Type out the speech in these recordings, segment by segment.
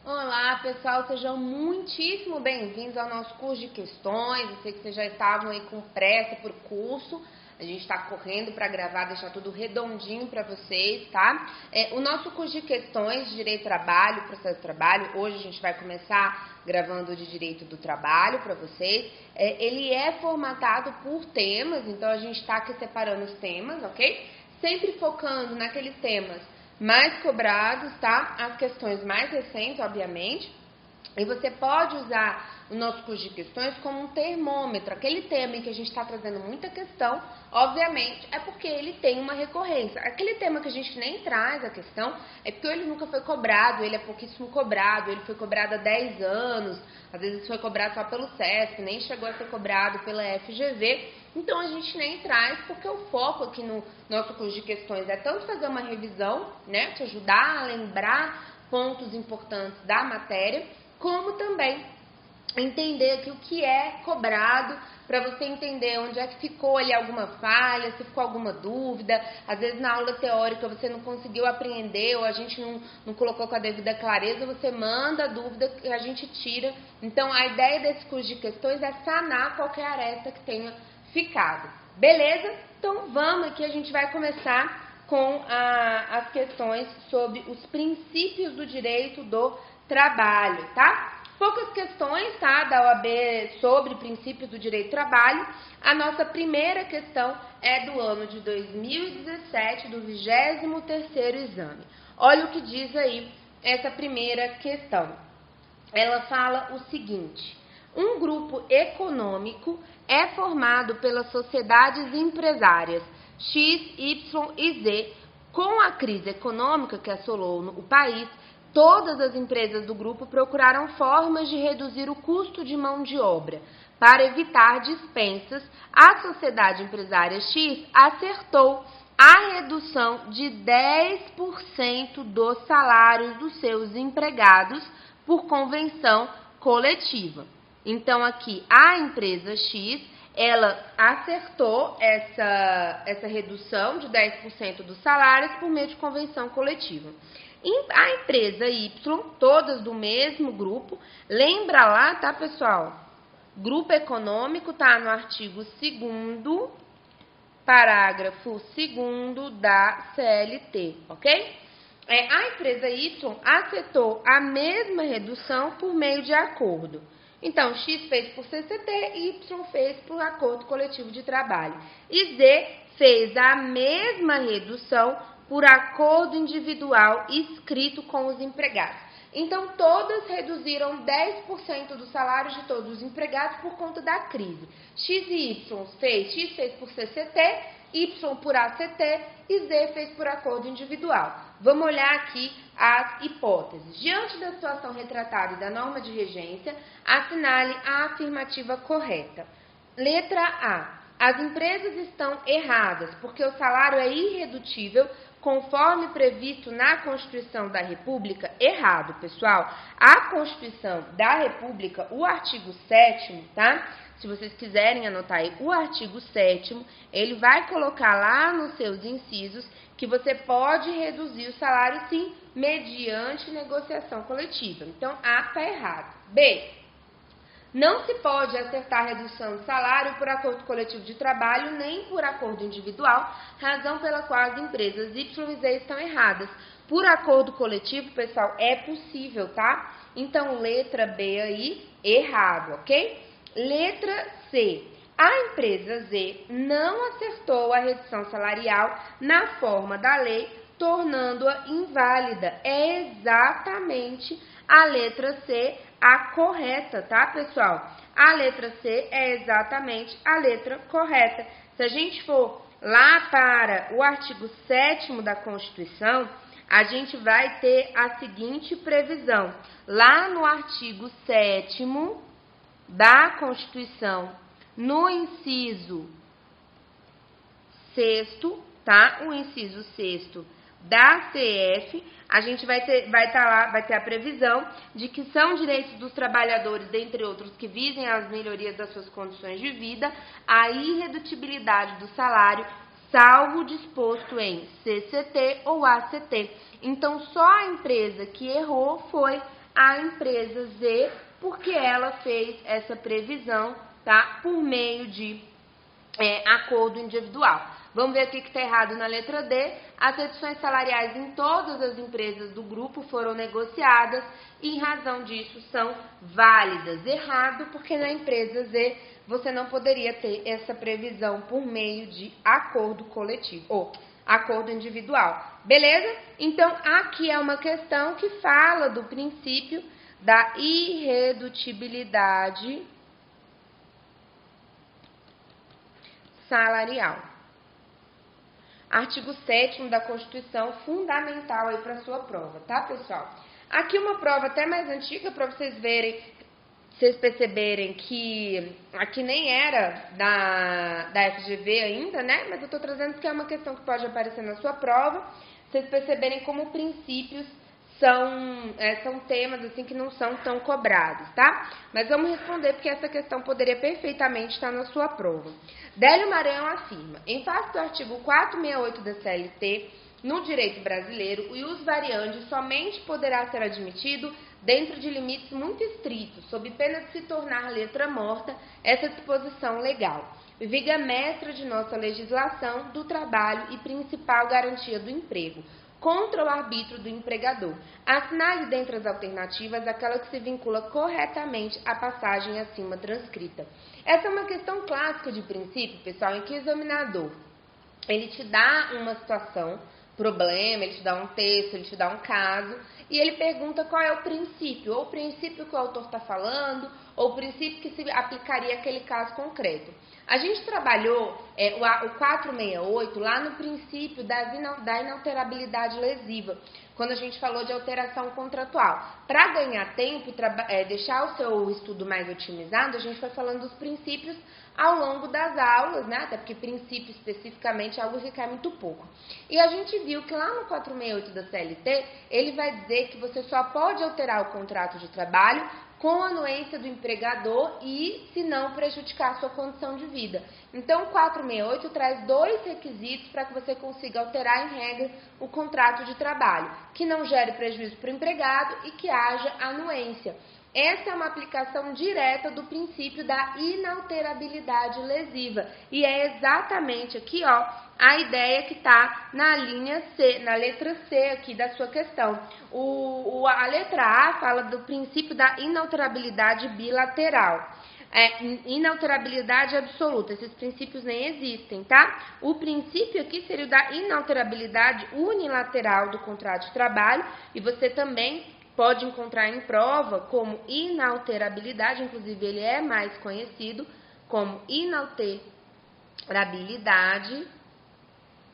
Olá, pessoal, sejam muitíssimo bem-vindos ao nosso curso de questões. Eu sei que vocês já estavam aí com pressa por curso. A gente está correndo para gravar, deixar tudo redondinho para vocês, tá? O nosso curso de questões de Direito do Trabalho, Processo do Trabalho, hoje a gente vai começar gravando de Direito do Trabalho para vocês. Ele é formatado por temas, então a gente está aqui separando os temas, ok? Sempre focando naqueles temas mais cobrados, tá? As questões mais recentes, obviamente. E você pode usar o nosso curso de questões como um termômetro. Aquele tema em que a gente está trazendo muita questão, obviamente, é porque ele tem uma recorrência. Aquele tema que a gente nem traz a questão, é porque ele nunca foi cobrado, ele é pouquíssimo cobrado, ele foi cobrado há 10 anos, às vezes foi cobrado só pelo SESC, nem chegou a ser cobrado pela FGV. Então, a gente nem traz, porque o foco aqui no nosso curso de questões é tanto fazer uma revisão, né, te ajudar a lembrar pontos importantes da matéria, como também entender aqui o que é cobrado, para você entender onde é que ficou ali alguma falha, se ficou alguma dúvida. Às vezes na aula teórica você não conseguiu apreender ou a gente não colocou com a devida clareza, você manda a dúvida que a gente tira. Então a ideia desse curso de questões é sanar qualquer aresta que tenha ficado. Beleza? Então vamos aqui, a gente vai começar com as questões sobre os princípios do direito do trabalho, tá? Poucas questões, tá, da OAB sobre princípios do direito do trabalho. A nossa primeira questão é do ano de 2017, do 23º exame. Olha o que diz aí essa primeira questão. Ela fala o seguinte: um grupo econômico é formado pelas sociedades empresárias X, Y e Z. Com a crise econômica que assolou o país, todas as empresas do grupo procuraram formas de reduzir o custo de mão de obra. Para evitar dispensas, a sociedade empresária X acertou a redução de 10% dos salários dos seus empregados por convenção coletiva. Então, aqui, a empresa X, ela acertou essa redução de 10% dos salários por meio de convenção coletiva. A empresa Y, todas do mesmo grupo, lembra lá, tá, pessoal? Grupo econômico tá no artigo 2º, parágrafo 2º da CLT, ok? A empresa Y acertou a mesma redução por meio de acordo. Então, X fez por CCT e Y fez por acordo coletivo de trabalho. E Z fez a mesma redução por acordo individual escrito com os empregados. Então, todas reduziram 10% dos salários de todos os empregados por conta da crise. X fez por CCT, Y por ACT e Z fez por acordo individual. Vamos olhar aqui as hipóteses. Diante da situação retratada e da norma de regência, assinale a afirmativa correta. Letra A. As empresas estão erradas, porque o salário é irredutível conforme previsto na Constituição da República. Errado, pessoal. A Constituição da República, o artigo 7º, tá? Se vocês quiserem anotar aí, o artigo 7º, ele vai colocar lá nos seus incisos que você pode reduzir o salário, sim, mediante negociação coletiva. Então, A está errado. B. Não se pode acertar a redução de salário por acordo coletivo de trabalho, nem por acordo individual, razão pela qual as empresas Y e Z estão erradas. Por acordo coletivo, pessoal, é possível, tá? Então, letra B aí, errado, ok? Letra C. A empresa Z não acertou a redução salarial na forma da lei, tornando-a inválida. É exatamente a letra C a correta, tá, pessoal? A letra C é exatamente a letra correta. Se a gente for lá para o artigo 7º da Constituição, a gente vai ter a seguinte previsão. Lá no artigo 7º da Constituição, no inciso 6º, tá? O inciso 6º da CF, a gente vai ter a previsão de que são direitos dos trabalhadores, dentre outros, que visem as melhorias das suas condições de vida, a irredutibilidade do salário, salvo disposto em CCT ou ACT. Então, só a empresa que errou foi a empresa Z, porque ela fez essa previsão, tá? Por meio de acordo individual. Vamos ver o que está errado na letra D. As reduções salariais em todas as empresas do grupo foram negociadas e, em razão disso, são válidas. Errado, porque na empresa Z você não poderia ter essa previsão por meio de acordo coletivo ou acordo individual. Beleza? Então, aqui é uma questão que fala do princípio da irredutibilidade salarial. Artigo 7º da Constituição, fundamental aí para sua prova, tá, pessoal? Aqui uma prova até mais antiga para vocês verem, vocês perceberem que aqui nem era da FGV ainda, né? Mas eu tô trazendo porque é uma questão que pode aparecer na sua prova, vocês perceberem como princípios são temas assim que não são tão cobrados, tá? Mas vamos responder porque essa questão poderia perfeitamente estar na sua prova. Délio Maranhão afirma, em face do artigo 468 da CLT, no direito brasileiro, o ius variandi somente poderá ser admitido dentro de limites muito estritos, sob pena de se tornar letra morta essa disposição legal. Viga mestra de nossa legislação do trabalho e principal garantia do emprego, contra o arbítrio do empregador. Assinale dentre as alternativas aquela que se vincula corretamente à passagem acima transcrita. Essa é uma questão clássica de princípio, pessoal, em que o examinador, ele te dá uma situação, problema, ele te dá um texto, ele te dá um caso, e ele pergunta qual é o princípio, ou o princípio que o autor está falando, ou o princípio que se aplicaria àquele caso concreto. A gente trabalhou o 468 lá no princípio da inalterabilidade lesiva, quando a gente falou de alteração contratual. Para ganhar tempo e deixar o seu estudo mais otimizado, a gente foi falando dos princípios ao longo das aulas, né? Até porque princípio especificamente é algo que cai muito pouco. E a gente viu que lá no 468 da CLT, ele vai dizer que você só pode alterar o contrato de trabalho com a anuência do empregador e se não prejudicar a sua condição de vida. Então, o 468 traz dois requisitos para que você consiga alterar em regra o contrato de trabalho, que não gere prejuízo para o empregado e que haja anuência. Essa é uma aplicação direta do princípio da inalterabilidade lesiva. E é exatamente aqui, ó, a ideia que está na linha C, na letra C aqui da sua questão. A letra A fala do princípio da inalterabilidade bilateral. Inalterabilidade absoluta, esses princípios nem existem, tá? O princípio aqui seria o da inalterabilidade unilateral do contrato de trabalho, e você também pode encontrar em prova como inalterabilidade, inclusive ele é mais conhecido como inalterabilidade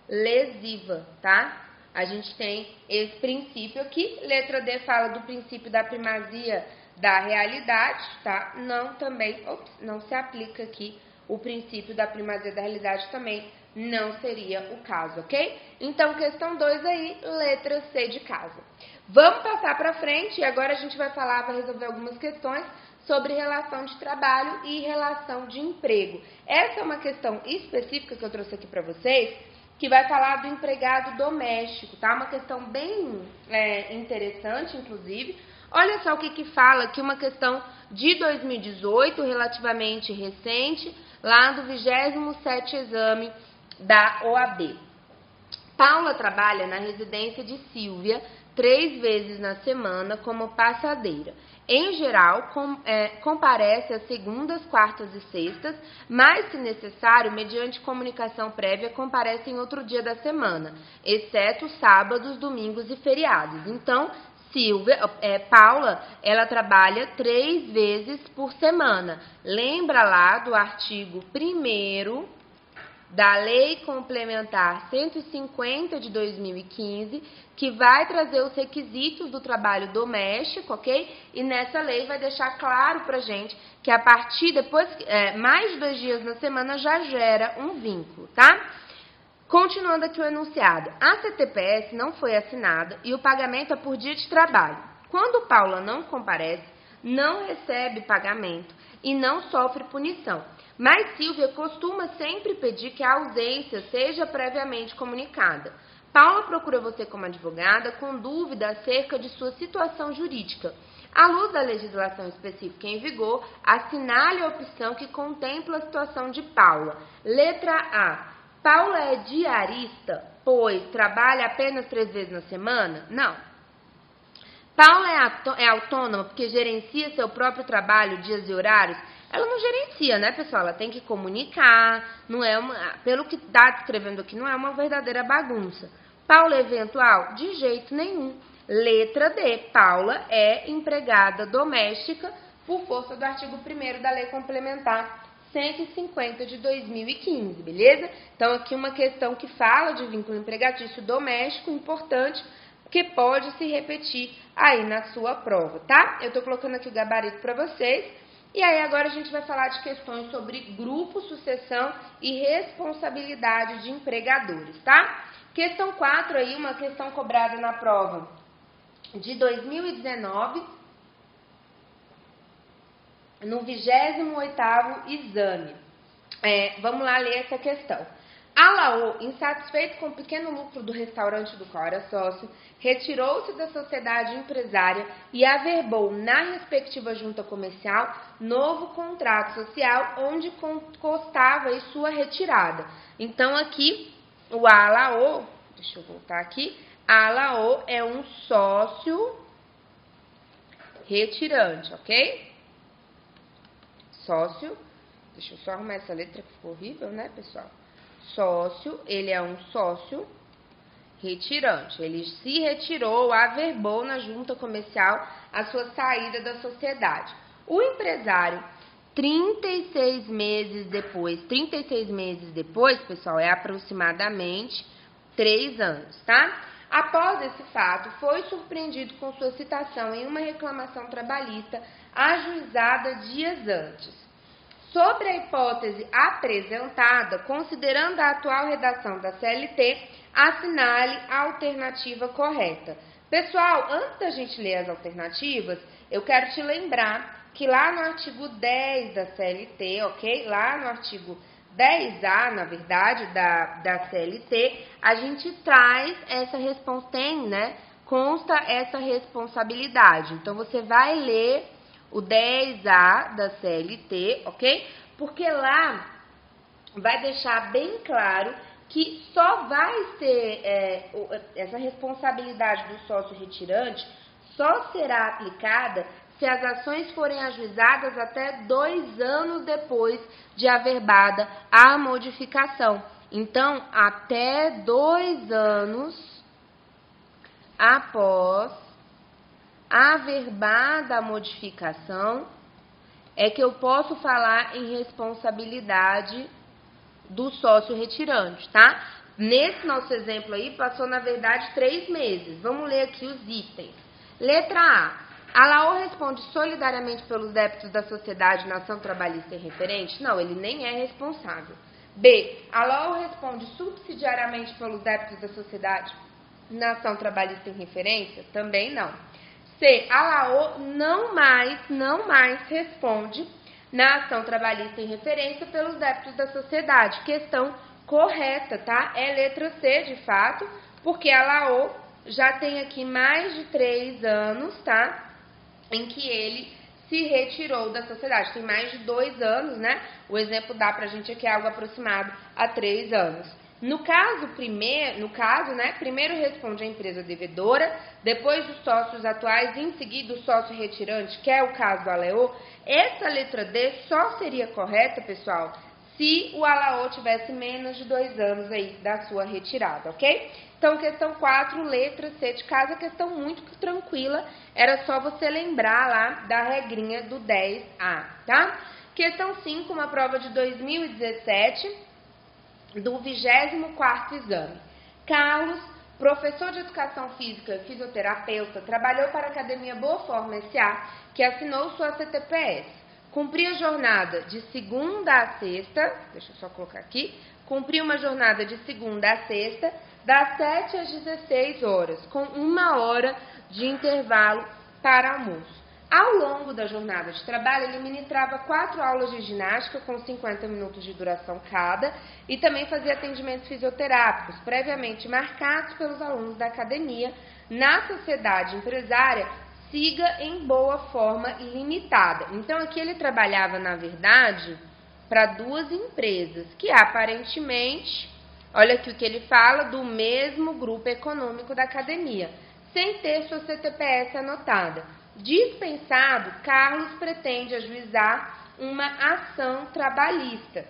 lesiva, tá? A gente tem esse princípio aqui, letra D fala do princípio da primazia da realidade, tá? Não se aplica aqui o princípio da primazia da realidade também, não seria o caso, ok? Então, questão 2 aí, letra C de casa. Vamos passar para frente e agora a gente vai resolver algumas questões sobre relação de trabalho e relação de emprego. Essa é uma questão específica que eu trouxe aqui para vocês, que vai falar do empregado doméstico, tá? Uma questão bem interessante, inclusive. Olha só o que fala aqui, uma questão de 2018, relativamente recente, lá do 27º exame da OAB. Paula trabalha na residência de Silvia 3 vezes na semana como passadeira. Em geral, comparece às segundas, quartas e sextas, mas, se necessário, mediante comunicação prévia, comparece em outro dia da semana, exceto sábados, domingos e feriados. Então, Paula, ela trabalha 3 vezes por semana. Lembra lá do artigo 1º da Lei Complementar 150 de 2015, que vai trazer os requisitos do trabalho doméstico, ok? E nessa lei vai deixar claro pra gente que a partir depois, mais de 2 dias na semana já gera um vínculo, tá? Continuando aqui o enunciado, a CTPS não foi assinada e o pagamento é por dia de trabalho. Quando Paula não comparece, não recebe pagamento e não sofre punição. Mas Silvia costuma sempre pedir que a ausência seja previamente comunicada. Paula procura você como advogada com dúvida acerca de sua situação jurídica. À luz da legislação específica em vigor, assinale a opção que contempla a situação de Paula. Letra A. Paula é diarista, pois trabalha apenas 3 vezes na semana? Não. Paula é autônoma porque gerencia seu próprio trabalho, dias e horários? Ela não gerencia, né, pessoal? Ela tem que comunicar, pelo que está descrevendo aqui, não é uma verdadeira bagunça. Paula é eventual? De jeito nenhum. Letra D. Paula é empregada doméstica por força do artigo 1º da Lei Complementar 150 de 2015, beleza? Então, aqui uma questão que fala de vínculo empregatício doméstico, importante, que pode se repetir aí na sua prova, tá? Eu tô colocando aqui o gabarito para vocês. E aí, agora a gente vai falar de questões sobre grupo, sucessão e responsabilidade de empregadores, tá? Questão 4 aí, uma questão cobrada na prova de 2019, no 28º exame. Vamos lá ler essa questão. Alaô, insatisfeito com o pequeno lucro do restaurante do qual era sócio, retirou-se da sociedade empresária e averbou na respectiva junta comercial novo contrato social onde constava sua retirada. Então, aqui, o Alaô, deixa eu voltar aqui, Alaô é um sócio retirante, ok? Sócio, deixa eu só arrumar essa letra que ficou horrível, né, pessoal? Sócio, ele é um sócio retirante. Ele se retirou, averbou na junta comercial a sua saída da sociedade. O empresário, 36 meses depois, pessoal, é aproximadamente 3 anos, tá? Após esse fato, foi surpreendido com sua citação em uma reclamação trabalhista ajuizada dias antes. Sobre a hipótese apresentada, considerando a atual redação da CLT, assinale a alternativa correta. Pessoal, antes da gente ler as alternativas, eu quero te lembrar que lá no artigo 10 da CLT, ok? Lá no artigo 10A, na verdade, da CLT, a gente traz essa consta essa responsabilidade. Então, você vai ler o 10A da CLT, ok? Porque lá vai deixar bem claro que só vai ser essa responsabilidade do sócio retirante só será aplicada se as ações forem ajuizadas até 2 anos depois de averbada a modificação. Então, até 2 anos após averbada a modificação é que eu posso falar em responsabilidade do sócio retirante, tá? Nesse nosso exemplo aí, passou, na verdade, 3 meses. Vamos ler aqui os itens. Letra A. Alaô responde solidariamente pelos débitos da sociedade na ação trabalhista em referente? Não, ele nem é responsável. B. Alaô responde subsidiariamente pelos débitos da sociedade na ação trabalhista em referência? Também não. C. Alaô não mais responde na ação trabalhista em referência pelos débitos da sociedade. Questão correta, tá? É letra C, de fato, porque Alaô já tem aqui mais de 3 anos, tá? Em que ele se retirou da sociedade. Tem mais de 2 anos, né? O exemplo dá pra gente aqui algo aproximado a 3 anos. No caso, primeiro responde a empresa devedora, depois os sócios atuais, e em seguida o sócio retirante, que é o caso do Alaô. Essa letra D só seria correta, pessoal, se o Alaô tivesse menos de 2 anos aí da sua retirada, ok? Então, questão 4, letra C de casa, questão muito tranquila, era só você lembrar lá da regrinha do 10A, tá? Questão 5, uma prova de 2017, do 24º exame. Carlos, professor de Educação Física e fisioterapeuta, trabalhou para a Academia Boa Forma S.A., que assinou sua CTPS. Cumpria jornada de segunda a sexta, deixa eu só colocar aqui, cumpria uma jornada de segunda a sexta, das 7 às 16 horas, com 1 hora de intervalo para almoço. Ao longo da jornada de trabalho, ele ministrava 4 aulas de ginástica com 50 minutos de duração cada e também fazia atendimentos fisioterápicos previamente marcados pelos alunos da academia na sociedade empresária siga em boa forma limitada. Então, aqui ele trabalhava, na verdade, para duas empresas, que aparentemente, olha aqui o que ele fala, do mesmo grupo econômico da academia, sem ter sua CTPS anotada. Dispensado, Carlos pretende ajuizar uma ação trabalhista.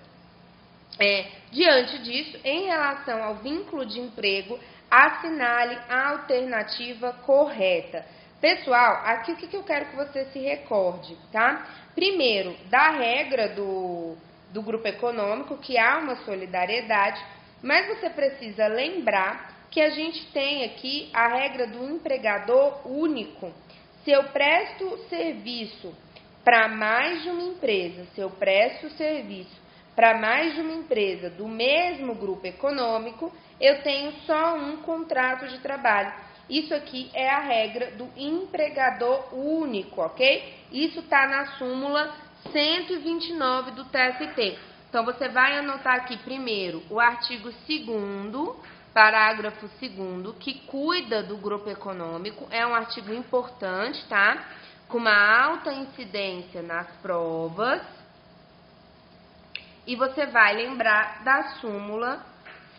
Diante disso, em relação ao vínculo de emprego, assinale a alternativa correta. Pessoal, aqui o que eu quero que você se recorde, tá? Primeiro, da regra do grupo econômico, que há uma solidariedade, mas você precisa lembrar que a gente tem aqui a regra do empregador único. Se eu presto serviço para mais de uma empresa, do mesmo grupo econômico, eu tenho só um contrato de trabalho. Isso aqui é a regra do empregador único, ok? Isso está na súmula 129 do TST. Então, você vai anotar aqui primeiro o artigo 2º, parágrafo 2º, que cuida do grupo econômico. É um artigo importante, tá? Com uma alta incidência nas provas. E você vai lembrar da súmula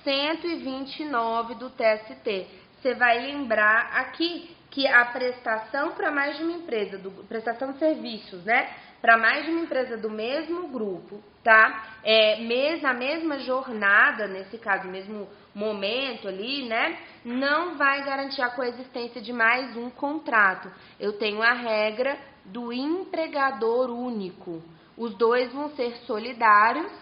129 do TST. Você vai lembrar aqui que a prestação para mais de uma empresa, prestação de serviços, né? Para mais de uma empresa do mesmo grupo, tá? Na mesma jornada, nesse caso, mesmo momento ali, né? Não vai garantir a coexistência de mais um contrato. Eu tenho a regra do empregador único. Os dois vão ser solidários,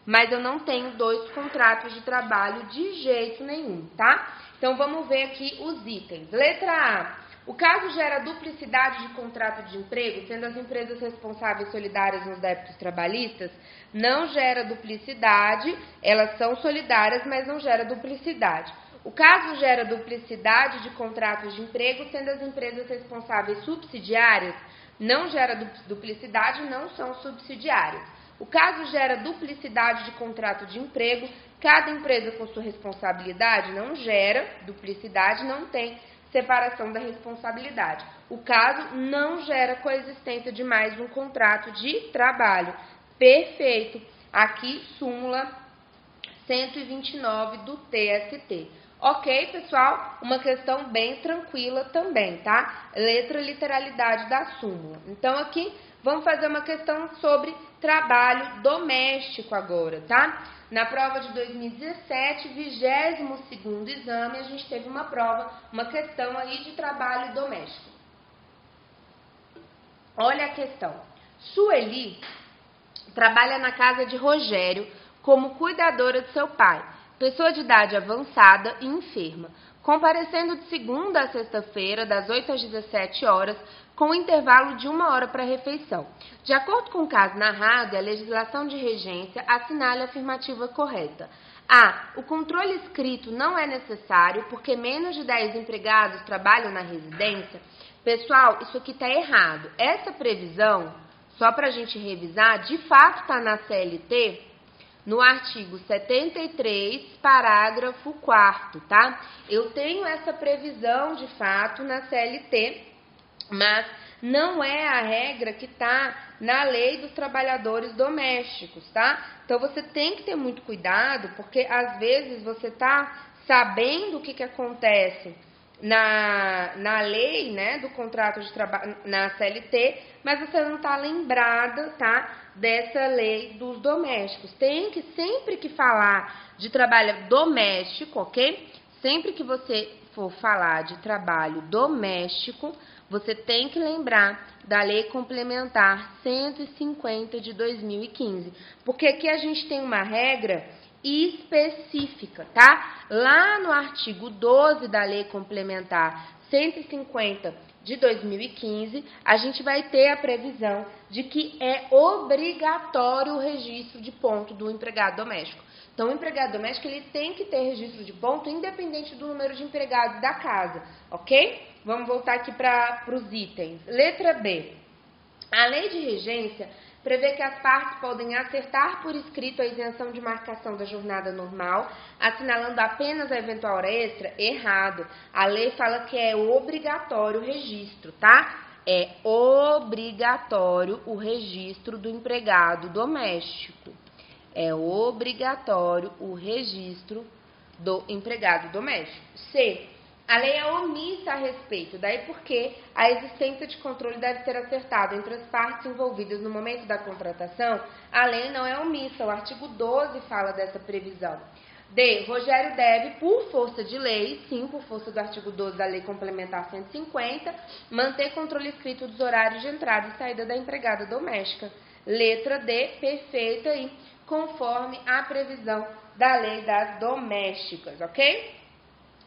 mas eu não tenho dois contratos de trabalho de jeito nenhum, tá? Então, vamos ver aqui os itens. Letra A. O caso gera duplicidade de contrato de emprego, sendo as empresas responsáveis solidárias nos débitos trabalhistas? Não gera duplicidade, elas são solidárias, mas não gera duplicidade. O caso gera duplicidade de contratos de emprego, sendo as empresas responsáveis subsidiárias? Não gera duplicidade, não são subsidiárias. O caso gera duplicidade de contrato de emprego, cada empresa com sua responsabilidade? Não gera duplicidade, não tem separação da responsabilidade. O caso não gera coexistência de mais um contrato de trabalho. Perfeito. Aqui, súmula 129 do TST. Ok, pessoal? Uma questão bem tranquila também, tá? Letra e literalidade da súmula. Então, aqui, vamos fazer uma questão sobre trabalho doméstico agora, tá? Na prova de 2017, 22º exame, a gente teve uma questão aí de trabalho doméstico. Olha a questão. Sueli trabalha na casa de Rogério como cuidadora de seu pai, pessoa de idade avançada e enferma, comparecendo de segunda a sexta-feira, das 8 às 17 horas, com um intervalo de 1 hora para a refeição. De acordo com o caso narrado e a legislação de regência, assinale a afirmativa correta. A. O controle escrito não é necessário porque menos de 10 empregados trabalham na residência. Pessoal, isso aqui está errado. Essa previsão, só para a gente revisar, de fato está na CLT, no artigo 73, parágrafo 4º, tá? Eu tenho essa previsão, de fato, na CLT, mas não é a regra que está na lei dos trabalhadores domésticos, tá? Então, você tem que ter muito cuidado, porque às vezes você está sabendo o que acontece na lei, né, do contrato de trabalho, na CLT, mas você não está lembrada, tá, dessa lei dos domésticos. Tem que, sempre que falar de trabalho doméstico, ok? Sempre que você for falar de trabalho doméstico, você tem que lembrar da Lei Complementar 150 de 2015, porque aqui a gente tem uma regra específica, tá? Lá no artigo 12 da Lei Complementar 150 de 2015, a gente vai ter a previsão de que é obrigatório o registro de ponto do empregado doméstico. Então, o empregado doméstico ele tem que ter registro de ponto independente do número de empregados da casa, ok? Vamos voltar aqui para os itens. Letra B. A lei de regência prevê que as partes podem acertar por escrito a isenção de marcação da jornada normal, assinalando apenas a eventual hora extra. Errado. A lei fala que é obrigatório o registro, tá? É obrigatório o registro do empregado doméstico. É obrigatório o registro do empregado doméstico. C. A lei é omissa a respeito, daí porque a existência de controle deve ser acertada entre as partes envolvidas no momento da contratação. A lei não é omissa, o artigo 12 fala dessa previsão. D. Rogério deve, por força de lei, sim, por força do artigo 12 da Lei Complementar 150, manter controle escrito dos horários de entrada e saída da empregada doméstica. Letra D, perfeita e conforme a previsão da Lei das Domésticas, ok?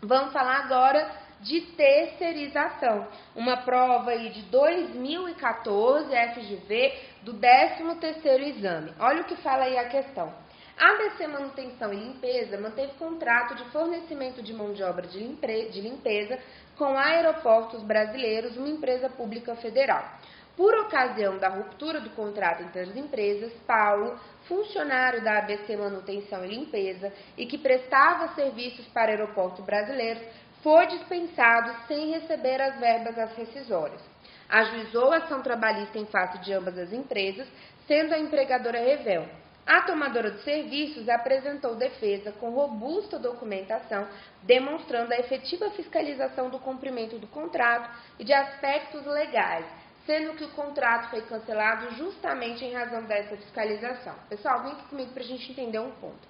Vamos falar agora de terceirização. Uma prova aí de 2014, FGV, do 13º exame. Olha o que fala aí a questão. A ABC Manutenção e Limpeza manteve contrato de fornecimento de mão de obra de limpeza com Aeroportos Brasileiros, uma empresa pública federal. Por ocasião da ruptura do contrato entre as empresas, Paulo, funcionário da ABC Manutenção e Limpeza e que prestava serviços para aeroportos brasileiros, foi dispensado sem receber as verbas rescisórias. Ajuizou a ação trabalhista em face de ambas as empresas, sendo a empregadora revel. A tomadora de serviços apresentou defesa com robusta documentação, demonstrando a efetiva fiscalização do cumprimento do contrato e de aspectos legais, sendo que o contrato foi cancelado justamente em razão dessa fiscalização. Pessoal, vem aqui comigo para a gente entender um ponto.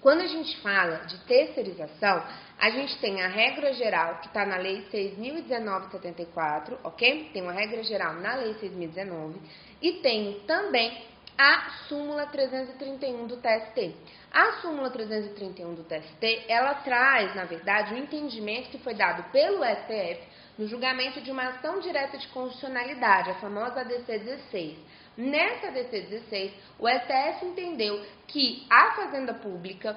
Quando a gente fala de terceirização, a gente tem a regra geral que está na Lei 6.019/74, ok? Tem uma regra geral na Lei 6.019 e tem também a súmula 331 do TST. A súmula 331 do TST, ela traz, na verdade, o entendimento que foi dado pelo STF no julgamento de uma ação direta de constitucionalidade, a famosa ADC 16. Nessa ADC 16, o STF entendeu que a Fazenda Pública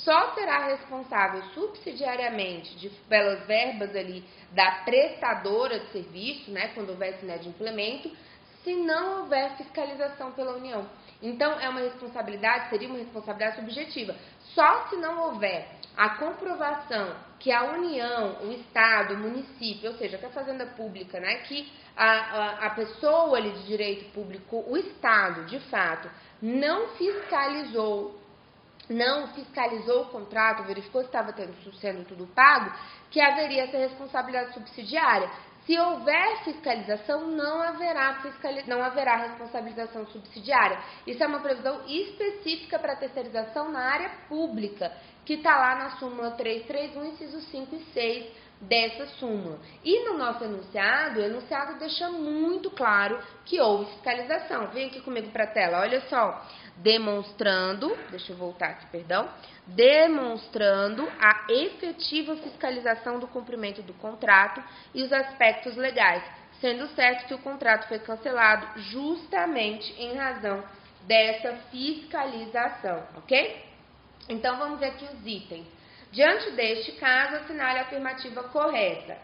só será responsável subsidiariamente pelas verbas ali da prestadora de serviço, né, quando houver inadimplemento, se não houver fiscalização pela União. Então, seria uma responsabilidade subjetiva. Só se não houver a comprovação que a União, o Estado, o município, ou seja, que a Fazenda Pública, né, que a pessoa ali de direito público, o Estado, de fato, não fiscalizou o contrato, verificou se estava sendo tudo pago, que haveria essa responsabilidade subsidiária. Se houver fiscalização, não haverá responsabilização subsidiária. Isso é uma previsão específica para terceirização na área pública, que está lá na súmula 331, incisos 5 e 6 dessa súmula. E no nosso enunciado, o enunciado deixa muito claro que houve fiscalização. Vem aqui comigo para a tela, olha só. Demonstrando a efetiva fiscalização do cumprimento do contrato e os aspectos legais, sendo certo que o contrato foi cancelado justamente em razão dessa fiscalização, ok? Então, vamos ver aqui os itens. Diante deste caso, assinale a afirmativa correta.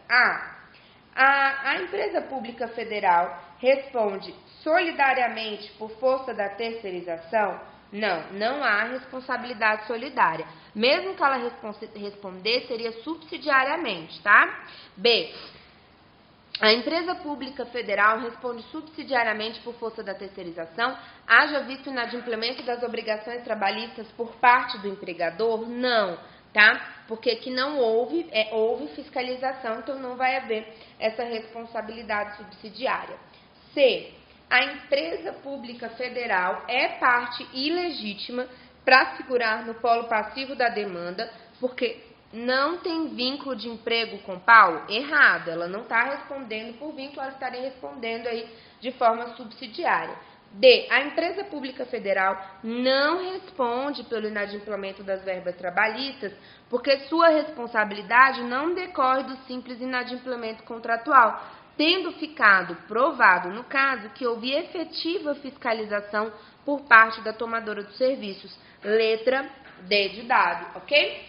A empresa pública federal responde solidariamente por força da terceirização? Não há responsabilidade solidária. Mesmo que ela responder, seria subsidiariamente, tá? B. A empresa pública federal responde subsidiariamente por força da terceirização, haja visto o inadimplemento das obrigações trabalhistas por parte do empregador? Não, tá? Porque que não houve fiscalização, então não vai haver essa responsabilidade subsidiária. C. A empresa pública federal é parte ilegítima para figurar no polo passivo da demanda, porque não tem vínculo de emprego com Paulo? Errado, ela não está respondendo por vínculo, ela estaria respondendo aí de forma subsidiária. D. A empresa pública federal não responde pelo inadimplemento das verbas trabalhistas, porque sua responsabilidade não decorre do simples inadimplemento contratual, tendo ficado provado, no caso, que houve efetiva fiscalização por parte da tomadora de serviços. Letra D de dado, ok?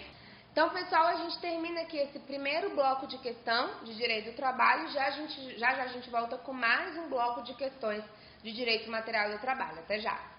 Então, pessoal, a gente termina aqui esse primeiro bloco de questão de direito do trabalho. Já a gente volta com mais um bloco de questões de Direito Material do Trabalho. Até já!